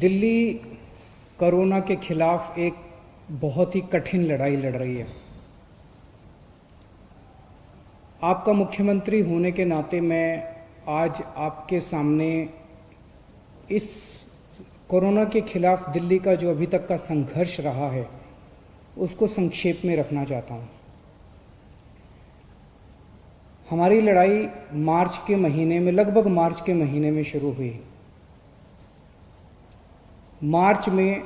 Delhi corona के खिलाफ एक बहुत ही कठिन लड़ाई लड़ रही है। आपका मुख्यमंत्री होने के नाते मैं आज आपके सामने इस कोरोना के खिलाफ दिल्ली का जो अभी तक का संघर्ष रहा है उसको संक्षेप में रखना चाहता हूँ। हमारी लड़ाई मार्च के महीने में, लगभग मार्च के महीने में शुरू हुई। मार्च में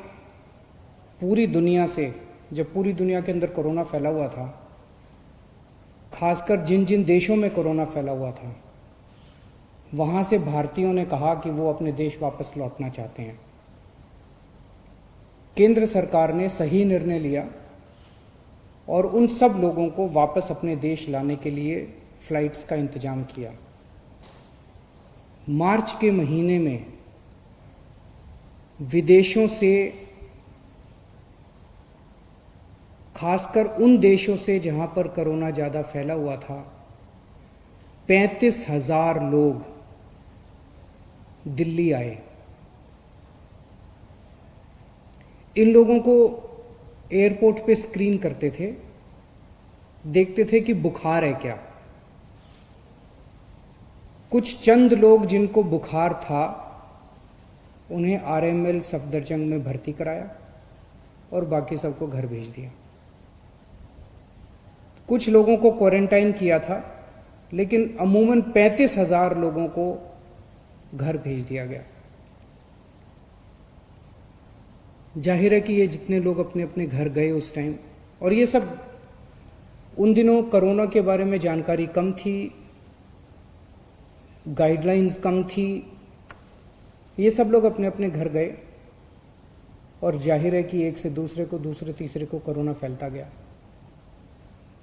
पूरी दुनिया से, जब पूरी दुनिया के अंदर कोरोना फैला हुआ था, खासकर जिन जिन देशों में कोरोना फैला हुआ था, वहाँ से भारतीयों ने कहा कि वो अपने देश वापस लौटना चाहते हैं। केंद्र सरकार ने सही निर्णय लिया और उन सब लोगों को वापस अपने देश लाने के लिए फ्लाइट्स का इंतजाम किया। मार्च के महीने में विदेशों से, खासकर उन देशों से जहां पर कोरोना ज़्यादा फैला हुआ था, 35,000 लोग दिल्ली आए। इन लोगों को एयरपोर्ट पे स्क्रीन करते थे, देखते थे कि बुखार है क्या। कुछ चंद लोग जिनको बुखार था उन्हें आरएमएल सफदरजंग में भर्ती कराया और बाकी सबको घर भेज दिया। कुछ लोगों को क्वारंटाइन किया था, लेकिन अमूमन 35,000 लोगों को घर भेज दिया गया। जाहिर है कि ये जितने लोग अपने अपने घर गए उस टाइम, और ये सब उन दिनों कोरोना के बारे में जानकारी कम थी, गाइडलाइंस कम थी, ये सब लोग अपने अपने घर गए और जाहिर है कि एक से दूसरे को, दूसरे तीसरे को कोरोना फैलता गया।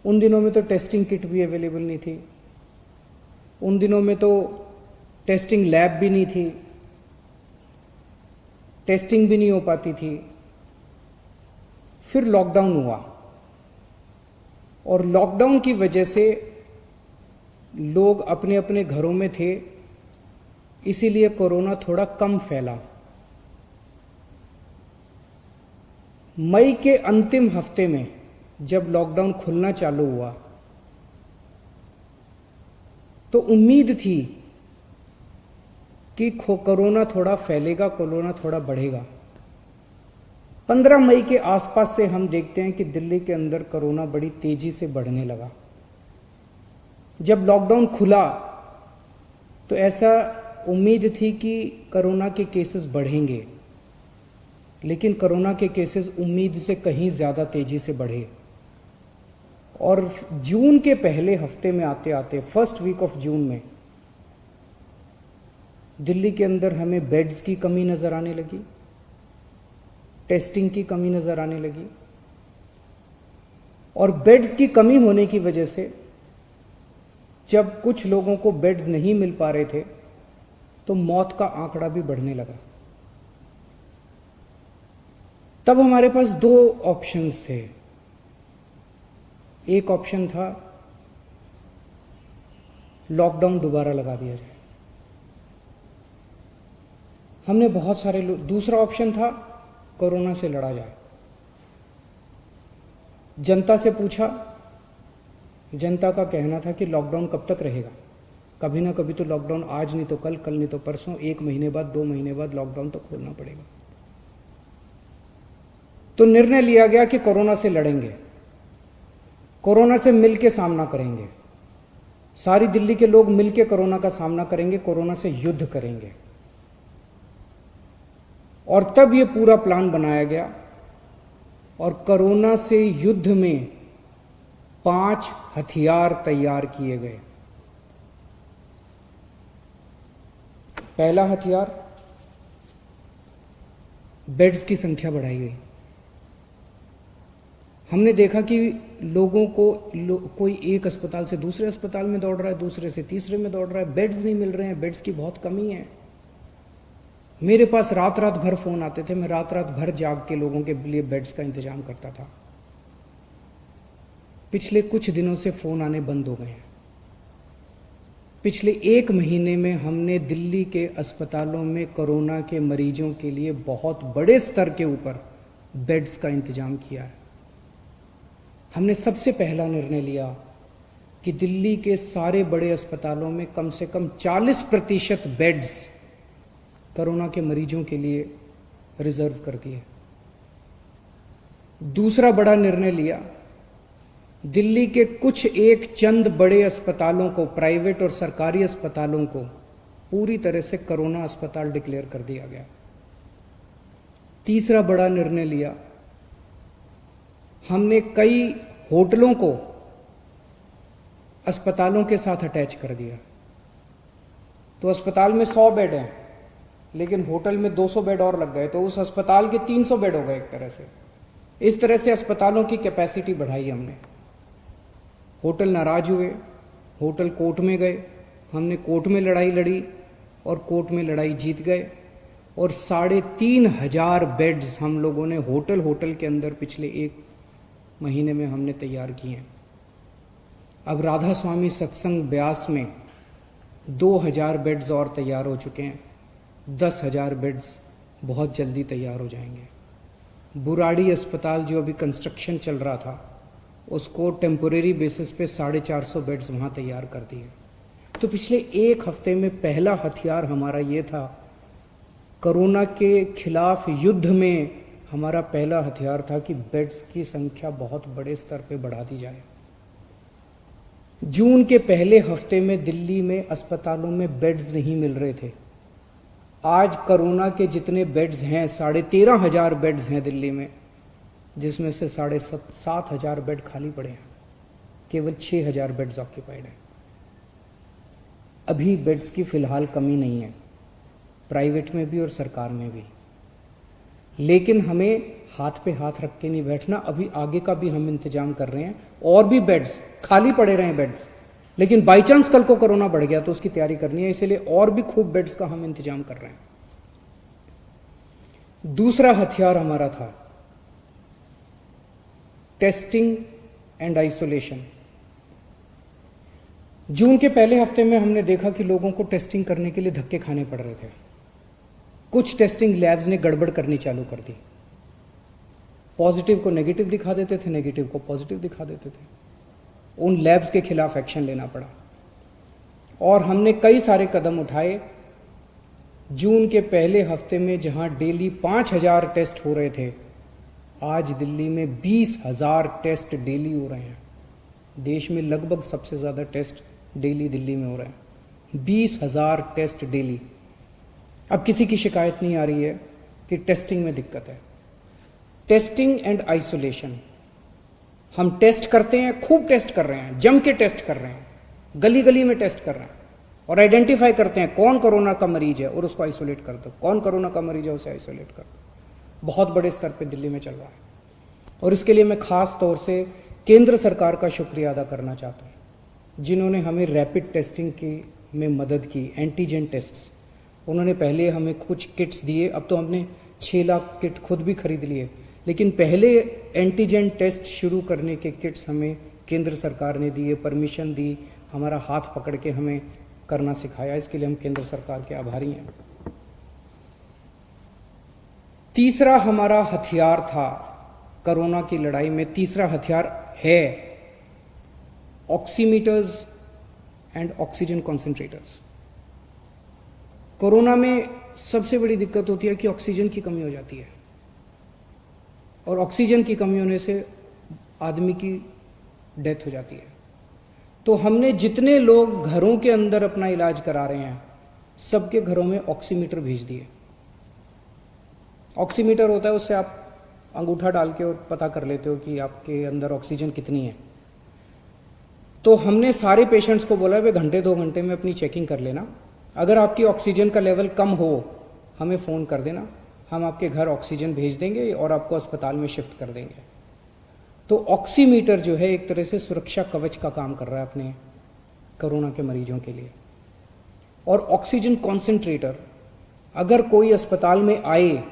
उन दिनों में तो टेस्टिंग किट भी अवेलेबल नहीं थी, उन दिनों में तो टेस्टिंग लैब भी नहीं थी, टेस्टिंग भी नहीं हो पाती थी। फिर लॉकडाउन हुआ और लॉकडाउन की वजह से लोग अपने अपने घरों में थे, इसीलिए कोरोना थोड़ा कम फैला। मई के अंतिम हफ्ते में जब लॉकडाउन खुलना चालू हुआ तो उम्मीद थी कि कोरोना थोड़ा फैलेगा, कोरोना थोड़ा बढ़ेगा। 15 मई के आसपास से हम देखते हैं कि दिल्ली के अंदर कोरोना बड़ी तेजी से बढ़ने लगा। जब लॉकडाउन खुला तो ऐसा उम्मीद थी कि कोरोना के केसेस बढ़ेंगे, लेकिन कोरोना के केसेस उम्मीद से कहीं ज़्यादा तेजी से बढ़े और जून के पहले हफ्ते में आते आते, फर्स्ट वीक ऑफ जून में, दिल्ली के अंदर हमें बेड्स की कमी नज़र आने लगी, टेस्टिंग की कमी नज़र आने लगी। और बेड्स की कमी होने की वजह से जब कुछ लोगों को बेड्स नहीं मिल पा रहे थे तो मौत का आंकड़ा भी बढ़ने लगा। तब हमारे पास 2 ऑप्शंस थे। एक ऑप्शन था लॉकडाउन दोबारा लगा दिया जाए, हमने बहुत सारे लोग। दूसरा ऑप्शन था कोरोना से लड़ा जाए। जनता से पूछा, जनता का कहना था कि लॉकडाउन कब तक रहेगा, कभी ना कभी तो लॉकडाउन, आज नहीं तो कल, कल नहीं तो परसों, 1 महीने बाद, 2 महीने बाद लॉकडाउन तो खोलना पड़ेगा। तो निर्णय लिया गया कि कोरोना से लड़ेंगे, कोरोना से मिलकर सामना करेंगे, सारी दिल्ली के लोग मिलकर कोरोना का सामना करेंगे, कोरोना से युद्ध करेंगे। और तब ये पूरा प्लान बनाया गया और कोरोना से युद्ध में 5 हथियार तैयार किए गए। पहला हथियार, बेड्स की संख्या बढ़ाई गई। हमने देखा कि लोगों को कोई एक अस्पताल से दूसरे अस्पताल में दौड़ रहा है, दूसरे से तीसरे में दौड़ रहा है, बेड्स नहीं मिल रहे हैं, बेड्स की बहुत कमी है। मेरे पास रात रात भर फोन आते थे, मैं रात रात भर जाग के लोगों के लिए बेड्स का इंतजाम करता था। पिछले कुछ दिनों से फोन आने बंद हो गए हैं। पिछले 1 महीने में हमने दिल्ली के अस्पतालों में कोरोना के मरीजों के लिए बहुत बड़े स्तर के ऊपर बेड्स का इंतजाम किया है। हमने सबसे पहला निर्णय लिया कि दिल्ली के सारे बड़े अस्पतालों में कम से कम 40% बेड्स कोरोना के मरीजों के लिए रिजर्व कर दिए। दूसरा बड़ा निर्णय लिया, दिल्ली के कुछ एक चंद बड़े अस्पतालों को, प्राइवेट और सरकारी अस्पतालों को पूरी तरह से कोरोना अस्पताल डिक्लेयर कर दिया गया। तीसरा बड़ा निर्णय लिया, हमने कई होटलों को अस्पतालों के साथ अटैच कर दिया। तो अस्पताल में 100 बेड हैं, लेकिन होटल में 200 बेड और लग गए, तो उस अस्पताल के 300 बेड हो गए एक तरह से। इस तरह से अस्पतालों की कैपेसिटी बढ़ाई हमने। होटल नाराज हुए, होटल कोर्ट में गए, हमने कोर्ट में लड़ाई लड़ी और कोर्ट में लड़ाई जीत गए और 3,500 बेड्स हम लोगों ने होटल के अंदर पिछले 1 महीने में हमने तैयार किए हैं। अब राधा स्वामी सत्संग ब्यास में 2,000 बेड्स और तैयार हो चुके हैं। 10,000 बेड्स बहुत जल्दी तैयार हो जाएंगे। बुराड़ी अस्पताल जो अभी कंस्ट्रक्शन चल रहा था, उसको टेम्पोरेरी बेसिस पे 450 बेड्स वहाँ तैयार कर दिए। तो पिछले 1 हफ्ते में पहला हथियार हमारा ये था, कोरोना के खिलाफ युद्ध में हमारा पहला हथियार था कि बेड्स की संख्या बहुत बड़े स्तर पे बढ़ा दी जाए। जून के पहले हफ्ते में दिल्ली में अस्पतालों में बेड्स नहीं मिल रहे थे। आज कोरोना के जितने बेड्स हैं, 13,500 बेड्स हैं दिल्ली में, जिसमें से 7,500 बेड खाली पड़े हैं। केवल 6,000 बेड्स ऑक्यूपाइड हैं। अभी बेड्स की फिलहाल कमी नहीं है, प्राइवेट में भी और सरकार में भी। लेकिन हमें हाथ पे हाथ रख के नहीं बैठना। अभी आगे का भी हम इंतजाम कर रहे हैं, और भी बेड्स खाली पड़े रहे बेड्स, लेकिन बाई चांस कल को कोरोना बढ़ गया तो उसकी तैयारी करनी है, इसलिए और भी खूब बेड्स का हम इंतजाम कर रहे हैं। दूसरा हथियार हमारा था टेस्टिंग एंड आइसोलेशन। जून के पहले हफ्ते में हमने देखा कि लोगों को टेस्टिंग करने के लिए धक्के खाने पड़ रहे थे। कुछ टेस्टिंग लैब्स ने गड़बड़ करनी चालू कर दी। पॉजिटिव को नेगेटिव दिखा देते थे, नेगेटिव को पॉजिटिव दिखा देते थे। उन लैब्स के खिलाफ एक्शन लेना पड़ा और हमने कई सारे कदम उठाए। जून के पहले हफ्ते में जहां डेली 5,000 टेस्ट हो रहे थे, आज दिल्ली में 20,000 टेस्ट डेली हो रहे हैं। देश में लगभग सबसे ज़्यादा टेस्ट डेली दिल्ली में हो रहे हैं। 20,000 टेस्ट डेली। अब किसी की शिकायत नहीं आ रही है कि टेस्टिंग में दिक्कत है। टेस्टिंग एंड आइसोलेशन, हम टेस्ट करते हैं, खूब टेस्ट कर रहे हैं, जम के टेस्ट कर रहे हैं, गली गली में टेस्ट कर रहे हैं और आइडेंटिफाई करते हैं कौन कोरोना का मरीज है और उसको आइसोलेट कर दो, कौन कोरोना का मरीज है उसे आइसोलेट कर दो। बहुत बड़े स्तर पे दिल्ली में चल रहा है और इसके लिए मैं खास तौर से केंद्र सरकार का शुक्रिया अदा करना चाहता हूँ, जिन्होंने हमें रैपिड टेस्टिंग की में मदद की। एंटीजन टेस्ट्स, उन्होंने पहले हमें कुछ किट्स दिए, अब तो हमने 6 लाख किट खुद भी खरीद लिए, लेकिन पहले एंटीजन टेस्ट शुरू करने के किट्स हमें केंद्र सरकार ने दिए, परमिशन दी, हमारा हाथ पकड़ के हमें करना सिखाया। इसके लिए हम केंद्र सरकार के आभारी हैं। तीसरा हमारा हथियार था कोरोना की लड़ाई में, तीसरा हथियार है oximeters and oxygen concentrators. Corona में सबसे बड़ी दिक्कत होती है कि ऑक्सीजन की कमी हो जाती है और ऑक्सीजन की कमी होने से आदमी की डेथ हो जाती है। तो हमने जितने लोग घरों के अंदर अपना इलाज करा रहे हैं, सबके घरों में ऑक्सीमीटर भेज दिए। ऑक्सीमीटर होता है, उससे आप अंगूठा डाल के और पता कर लेते हो कि आपके अंदर ऑक्सीजन कितनी है। तो हमने सारे पेशेंट्स को बोला, वे घंटे 2 घंटे में अपनी चेकिंग कर लेना, अगर आपकी ऑक्सीजन का लेवल कम हो हमें फ़ोन कर देना, हम आपके घर ऑक्सीजन भेज देंगे और आपको अस्पताल में शिफ्ट कर देंगे। तो ऑक्सीमीटर जो है एक तरह से सुरक्षा कवच का काम कर रहा है अपने कोरोना के मरीजों के लिए। और ऑक्सीजन कॉन्सेंट्रेटर, अगर कोई अस्पताल में आए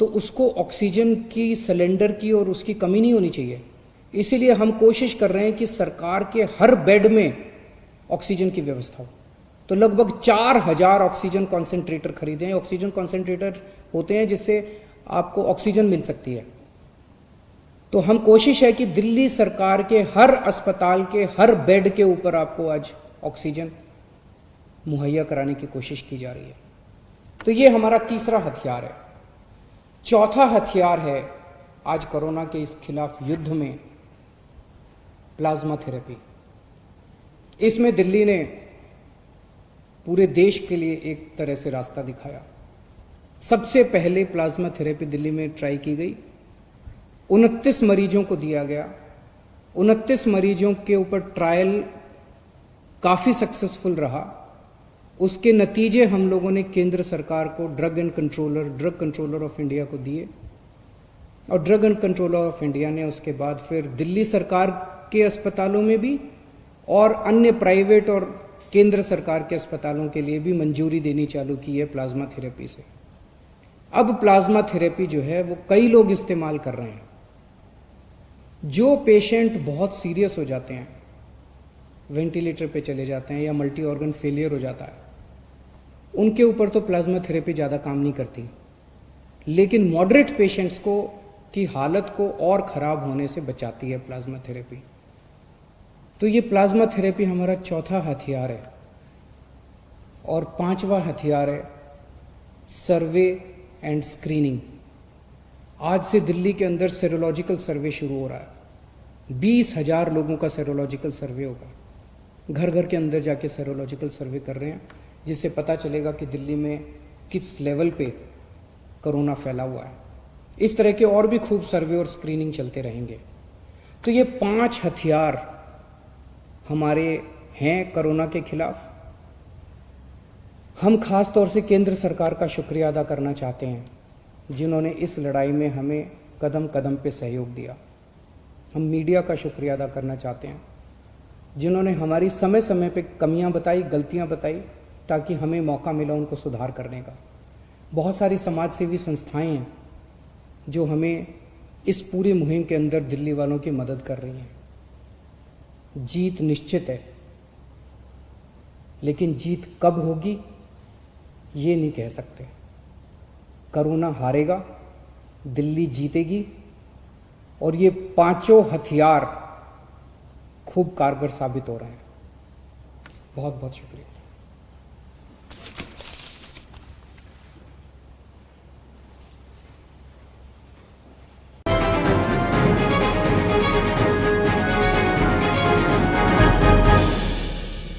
तो उसको ऑक्सीजन की सिलेंडर की और उसकी कमी नहीं होनी चाहिए। इसीलिए हम कोशिश कर रहे हैं कि सरकार के हर बेड में ऑक्सीजन की व्यवस्था हो। तो लगभग 4000 ऑक्सीजन कॉन्सेंट्रेटर खरीदे हैं। ऑक्सीजन कॉन्सेंट्रेटर होते हैं जिससे आपको ऑक्सीजन मिल सकती है। तो हम कोशिश है कि दिल्ली सरकार के हर अस्पताल के हर बेड के ऊपर आपको आज ऑक्सीजन मुहैया कराने की कोशिश की जा रही है। तो ये हमारा तीसरा हथियार है। चौथा हथियार है आज कोरोना के इस खिलाफ युद्ध में प्लाज्मा थेरेपी। इसमें दिल्ली ने पूरे देश के लिए एक तरह से रास्ता दिखाया। सबसे पहले प्लाज्मा थेरेपी दिल्ली में ट्राई की गई, 29 मरीजों को दिया गया। 29 मरीजों के ऊपर ट्रायल काफी सक्सेसफुल रहा। उसके नतीजे हम लोगों ने केंद्र सरकार को ड्रग कंट्रोलर ऑफ इंडिया को दिए, और drug and controller of India ने उसके बाद फिर दिल्ली सरकार के अस्पतालों में भी और अन्य प्राइवेट और केंद्र सरकार के अस्पतालों के लिए भी मंजूरी देनी चालू की है प्लाज्मा थेरेपी से। अब प्लाज्मा थेरेपी जो है वो कई लोग इस्तेमाल कर रहे हैं। जो पेशेंट बहुत सीरियस हो जाते हैं, वेंटिलेटर पे चले जाते हैं या मल्टी ऑर्गन फेलियर हो जाता है, उनके ऊपर तो प्लाज्मा थेरेपी ज़्यादा काम नहीं करती, लेकिन मॉडरेट पेशेंट्स को की हालत को और ख़राब होने से बचाती है प्लाज्मा थेरेपी। तो ये प्लाज्मा थेरेपी हमारा चौथा हथियार है। और पांचवा हथियार है सर्वे एंड स्क्रीनिंग। आज से दिल्ली के अंदर सेरोलॉजिकल सर्वे शुरू हो रहा है। 20,000 लोगों का सेरोलॉजिकल सर्वे होगा। घर घर के अंदर जाके सेरोलॉजिकल सर्वे कर रहे हैं, जिससे पता चलेगा कि दिल्ली में किस लेवल पे कोरोना फैला हुआ है। इस तरह के और भी खूब सर्वे और स्क्रीनिंग चलते रहेंगे। तो ये 5 हथियार हमारे हैं कोरोना के खिलाफ। हम खास तौर से केंद्र सरकार का शुक्रिया अदा करना चाहते हैं, जिन्होंने इस लड़ाई में हमें कदम कदम पे सहयोग दिया। हम मीडिया का शुक्रिया अदा करना चाहते हैं, जिन्होंने हमारी समय समय पे कमियां बताई, गलतियां बताई, ताकि हमें मौका मिला उनको सुधार करने का। बहुत सारी समाज सेवी संस्थाएं हैं जो हमें इस पूरी मुहिम के अंदर दिल्ली वालों की मदद कर रही हैं। जीत निश्चित है, लेकिन जीत कब होगी ये नहीं कह सकते। कोरोना हारेगा, दिल्ली जीतेगी, और ये 5 हथियार खूब कारगर साबित हो रहे हैं। बहुत बहुत शुक्रिया।